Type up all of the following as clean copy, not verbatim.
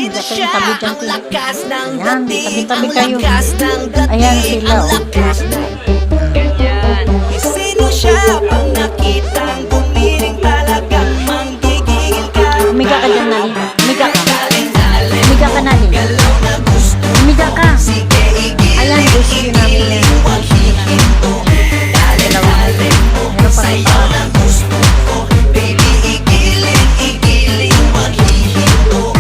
Sino siya? Ang lakas ng Ayan, dating, tabi-tabi ang kayo. lakas ng dating, Ayan sila, ang oh. lakas ng ganyan. Sino siya? Pag nakitang bumiling talagang manggigigil ka. Umiga ka dyan, Nali. Umiga ka. Aling-aling Umiga ka, Nali. galaw na gusto. Umiga ka. Sige, Ayan, gusto yun namin yan. igiling, huwag hihinto. Dali-dali mo, sayaw na gusto ko. Baby, igiling, huwag hihinto.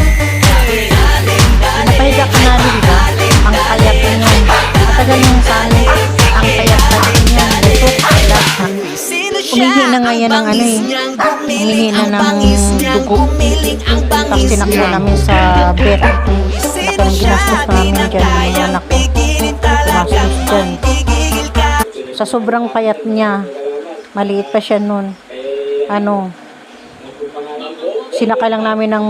Napahiga ka, Nali, diba? Ang payat niyan. Matagal yung sanin. Ang payat pa rin yan. Ito, lahat. Umihi na nga yan ng ano eh. Umihi na ng dugo. Tapos tinakbo namin sa vet. Laki ng ginastos namin dyan. Yung anak ko. Ginastos dyan. Sa sobrang payat niya, maliit pa siya nun. Sinaka lang namin ng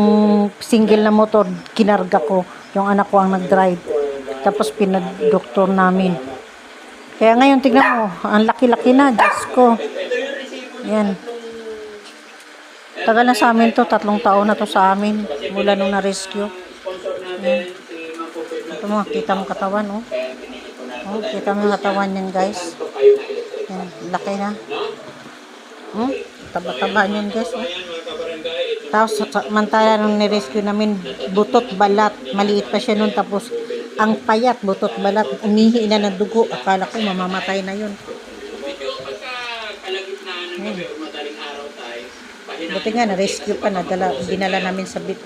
single na motor. Kinarga ko. Yung anak ko ang nag-drive. Tapos pinag-doktor namin. Kaya ngayon, tignan mo. Ang laki-laki na. Diyos ko. Yan. Tagal na sa amin to. 3 taon na to sa amin. Mula nung na-rescue. Yan. Ito mo, kita mo katawan, oh. Oh, kita mo yung katawan yan, guys. Yan, laki na. Taba-taba yan, guys, oh. Tapos, mantala nung ni-rescue namin, butot, balat. Maliit pa siya nun. Tapos, ang payat, butot, balat. Umihi na ng dugo. Akala ko mamamatay na yun. Buti nga, na-rescue pa. Dinala namin sa bit.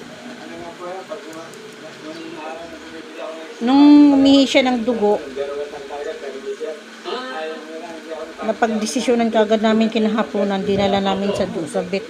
Nung umihi siya ng dugo, napagdesisyonan kagad namin kinahaponan. Dinala namin sa bit.